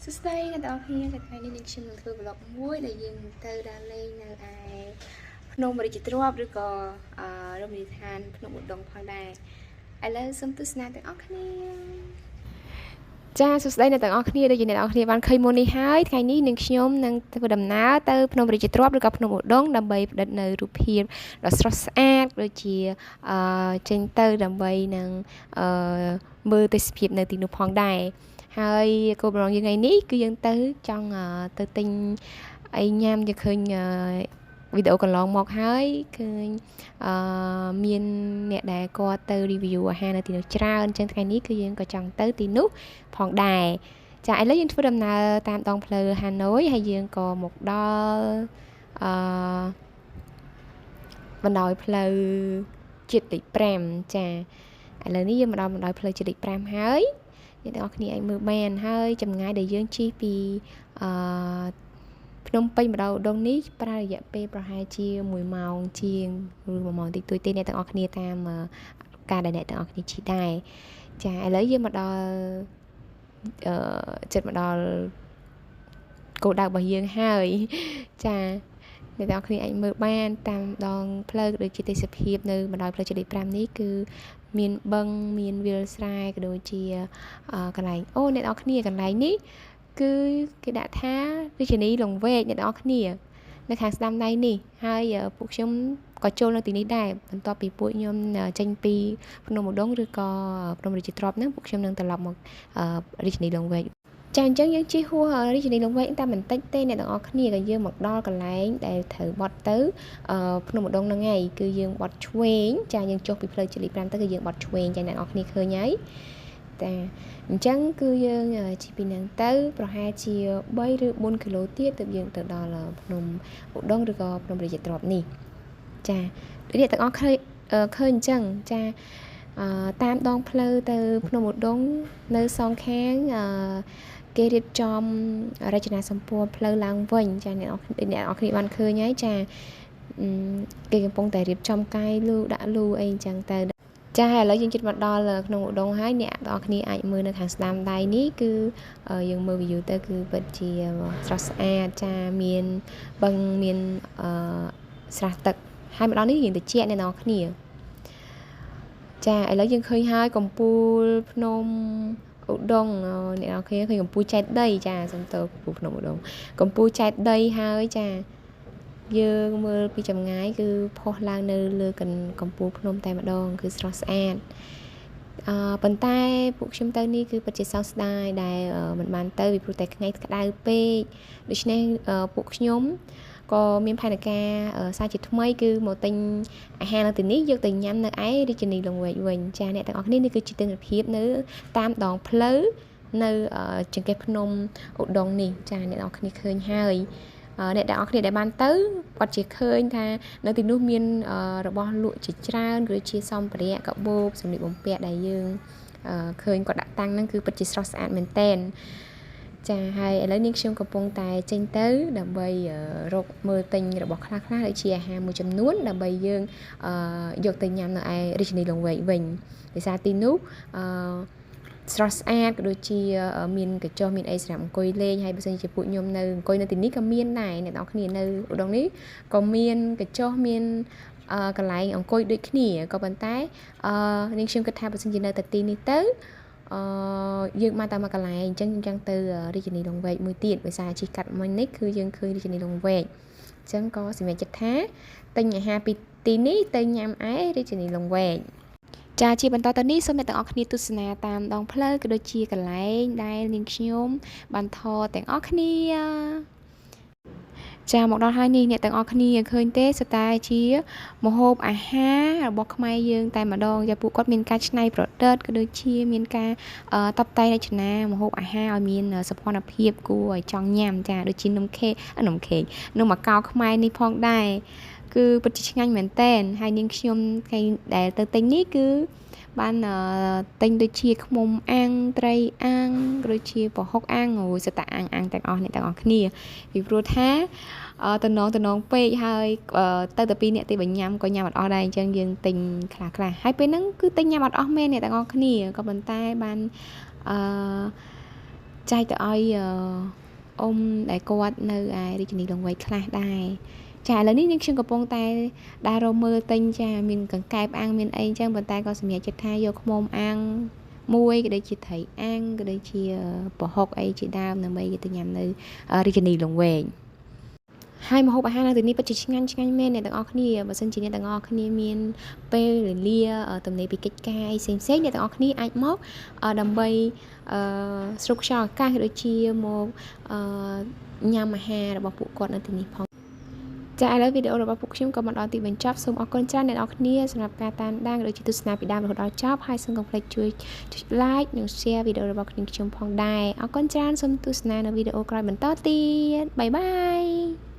សួស្តីអ្នកទាំងអស់គ្នាថ្ងៃនេះនឹងខ្ញុំនឹងធ្វើ vlog មួយដែលយើងទៅដើរលេងនៅឯភ្នំរាជទ្រព្យឬក៏រមណីយដ្ឋានភ្នំឧដុង្គផងដែរឥឡូវសូមទស្សនាទាំងអស់គ្នាចាសួស្តីអ្នកទាំងអស់គ្នាដូចជាអ្នកទាំងអស់គ្នាបានឃើញមុននេះហើយថ្ងៃនេះនឹងខ្ញុំនឹងធ្វើដំណើរទៅភ្នំរាជទ្រព្យឬក៏ភ្នំឧដុង្គដើម្បីផ្តិតនៅរូបភាពដ៏ស្រស់ស្អាតដូចជាចេញទៅដើម្បីនឹងមើលទេសភាពនៅទីនោះផងដែរហើយគោលបំណងយើងថ្ងៃនេះគឺយើងទៅចង់ទៅទិញអីញ៉ាំយើងឃើញវីដេអូកន្លងមកហើយឃើញមានអ្នកដែលគាត់ទៅ review អាហារនៅទីនោះច្រើនអញ្ចឹងថ្ងៃនេះគឺយើងក៏ចង់ទៅទីនោះផងដែរចាឥឡូវយើងធ្វើដំណើរតាមដងផ្លូវហាណូយហើយយើងក៏មកដល់បណ្ដោយផ្លូវជាតិលេខ5ចាឥឡូវនេះយើងមកដល់បណ្ដោយផ្លូវជាតិលេខ5ហើយអ្នកទាំងអស់គ្នាអាចមើលបានហើយចម្ងាយដែលយើងជិះពីភ្នំពេញមកដល់ឧដុង្គនេះប្រើរយៈពេលប្រហែលជា1ម៉ោងជាងឬ1ម៉ោងតិចតួចទេអ្នកទាំងអស់គ្នាតាមការដែលអ្នកទាំងអស់គ្នាជិះដែរចាឥឡូវយើងមកដល់ចិត្តមកដល់គោលដៅរបស់យើងហើយចាអ្នកទាំងអស់គ្នាអាចមើលបានតាមដងផ្លូវដូចជាទេសភាពនៅបណ្ដោយផ្លូវជាតិលេខ5នេះគឺមានបឹងមានវាលស្រែក៏ដូចជាកន្លែងអូអ្នកនរគ្នាកន្លែងនេះគឺគេដាក់ថារាជធានីលង្វែកអ្នកនរគ្នានៅខាងស្ដាំដៃនេះហើយពួកខ្ញុំក៏ចូលនៅទីនេះដែរបន្ទាប់ពីពួកខ្ញុំចេញពីភ្នំឧដុង្គឬក៏ភ្នំរាជទ្រព្យហ្នឹងពួកខ្ញុំនឹងត្រឡប់មករាជធានីលង្វែកចាអញ្ចឹងយើងជិះហួសរាជធានីលង្វែកតែបន្តិចទេអ្នកទាំងអស់គ្នាក៏យើងមកដល់កន្លែងដែលត្រូវបត់ទៅភ្នំឧដុង្គហ្នឹងហើយគឺយើងបត់ឆ្វេងចាយើងចុះពីផ្លូវជាតិលេខ5ទៅគឺយើងបត់ឆ្វេងចាអ្នកទាំងអស់គ្នាឃើញហើយតែអញ្ចឹងគឺយើងជិះពីហ្នឹងទៅប្រហែលជា3ឬ4គីឡូទៀតទើបយើងទៅដល់ភ្នំឧដុង្គឬក៏ភ្នំរាជទ្រព្យនេះចាអ្នកទាំងអស់ឃើញអញ្ចឹងចាតាមដងផ្លូវទៅភ្នំឧដុង្គនៅសងខាងគេរៀបចំរចនាសម្ព័ន្ធផ្លូវឡើងវិញចាអ្នកនរគ្នាបានឃើញហើយចាគេកំពុងតែរៀបចំកាយលូដាក់លូអីអញ្ចឹងទៅចាឥឡូវយើងជិតមកដល់ក្នុងឧដុង្គហើយអ្នកនរគ្នាអាចមើលនៅខាងស្ដាំដៃនេះគឺយើងមើល view ទៅគឺពិតជាស្រស់ស្អាតចាមានបឹងមានស្រះទឹកហើយមកដល់នេះយើងទៅជាអ្នកនរគ្នាចាឥឡូវយើងឃើញហើយកំពូលភ្នំឧដុង្គអ្នកនរគ្នាឃើញកំពូលចែកដីចាសុំតើកំពូលភ្នំឧដុង្គកំពូលចែកដីហើយចាយើងមើលពីចម្ងាយគឺផុសឡើងនៅលើកំពូលភ្នំតែម្ដងគឺស្រស់ស្អាតប៉ុន្តែពួកខ្ញុំទៅនេះគឺពិតជាសោកស្ដាយដែលមិនបានទៅពីព្រោះតែថ្ងៃក្តៅពេកដូច្នេះពួកខ្ញុំក៏មានផែនការសារជាថ្មីគឺមកទិញអាហារនៅទីនេះយកទៅញ៉ាំនៅឯរាជធានីលង្វែកវិញចាអ្នកទាំងអស់គ្នានេះគឺជាទិដ្ឋភាពនៅតាមដងផ្លូវនៅចង្កេះភ្នំឧដុង្គនេះចាអ្នកទាំងអស់គ្នាឃើញហើយអ្នកទាំងអស់គ្នាដែលបានទៅគាត់ជាឃើញថានៅទីនោះមានរបស់លក់ជាច្រើនឬជាសម្ភារៈកាបូបសម្លៀកបំពាក់ដែលយើងឃើញគាត់ដាក់តាំងហ្នឹងគឺពិតជាស្រស់ស្អាតមែនតែនចាហើយឥឡូវនេះខ្ញុំកំពុងតែចេញទៅដើម្បីរកមើលទិញរបស់ខ្លះៗដូចជាអាហារមួយចំនួនដើម្បីយើងយកទៅញ៉ាំនៅឯរាជធានីលង្វែកវិញដោយសារទីនោះស្រស់ស្អាតក៏ដូចជាមានកញ្ចុះមានអីសម្រាប់អង្គុយលេងហើយបើសិនជាពួកខ្ញុំនៅអង្គុយនៅទីនេះក៏មានដែរអ្នកនរគ្នានៅឧដុង្គនេះក៏មានកញ្ចុះមានកន្លែងអង្គុយដូចគ្នាក៏ប៉ុន្តែនាងខ្ញុំគិតថាបើសិនជានៅតែទីនេះទៅយើងបានតាមមកកន្លែងអញ្ចឹងទៅរាជធានីលង្វែកមួយទៀតដោយសារជិះកាត់មិញនេះគឺយើងឃើញរាជធានីលង្វែកអញ្ចឹងក៏សម្រេចចិត្តថាទិញអាហារពីទីនេះទៅញ៉ាំឯរាជធានីលង្វែកចាជាបន្តទៅនេះសូមអ្នកទាំងអស់គ្នាទស្សនាតាមដងផ្លូវក៏ដូចជាកន្លែងដែលនាងខ្ញុំបានថតទាំងអស់គ្នាចាមកដល់ហើយនេះអ្នកទាំងអស់គ្នាឃើញទេស្ទើរជាម្ហូបអាហាររបស់ខ្មែរយើងតែម្ដងចាពួកគាត់មានការច្នៃប្រឌិតក៏ដូចជាមានការតបតែងរចនាម្ហូបអាហារឲ្យមានសោភ័ណភាពគួរឲ្យចង់ញ៉ាំចាដូចជានំម៉ាកោខ្មែរនេះផងដែរគឺពិតជាឆ្ងាញ់មែនតែនហើយនាងខ្ញុំថ្ងៃដែលទៅទិញនេះគឺបានទិញដូចជាខ្មុំអាំងត្រីអាំងដូចជាប្រហុកអាំងអូយសត្វអាំងទាំងអស់អ្នកទាំងអស់គ្នាពីព្រោះថាតំណងពេកហើយទៅតែ2នាក់ទេបើញ៉ាំក៏ញ៉ាំអត់អស់ដែរអញ្ចឹងយើងទិញខ្លះហើយពេលហ្នឹងគឺទិញញ៉ាំអត់អស់មែនអ្នកទាំងអស់គ្នាក៏ប៉ុន្តែបាន ចែកទៅឲ្យអ៊ំដែលគាត់នៅឯរាជធានីលង្វែកខ្លះដែរចាឥឡូវនេះនាងខ្ញុំកំពុងតែដើររកមើលទិញចាមានកង្កែបអាំងមានអីចឹងប៉ុន្តែក៏សម្រាប់ចិត្តថាយកឃ្មុំអាំងមួយក៏ដូចជាត្រីអាំងក៏ដូចជាប្រហុកអីជាដើមដើម្បីទៅញ៉ាំនៅរាជធានីលង្វែកហើយម្ហូបអាហារនៅទីនេះពិតជាឆ្ងាញ់មែនអ្នកទាំងអស់គ្នាបើសិនជាអ្នកទាំងអស់គ្នាមានពេលវេលាទំនេរពីកិច្ចការអីផ្សេងអ្នកទាំងអស់គ្នាអាចមកដើម្បីស្រូបខ្យល់អាកាសដូចជាមកញ៉ាំអាហាររបស់ពួកគាត់នៅទីនេះផងចាឥឡូវវីដេអូរបស់ពួកខ្ញុំក៏មកដល់ទីបញ្ចប់សូមអរគុណច្រើនអ្នកនរគ្នាសម្រាប់ការតាមដានដូចជាទស្សនាពីដើមរហូតដល់ចប់ហើយសូមកុំភ្លេចជួយ like និង share វីដេអូរបស់ខ្ញុំផងដែរអរគុណច្រើនសូមទស្សនានៅវីដេអូក្រោយបន្តទៀតបាយបាយ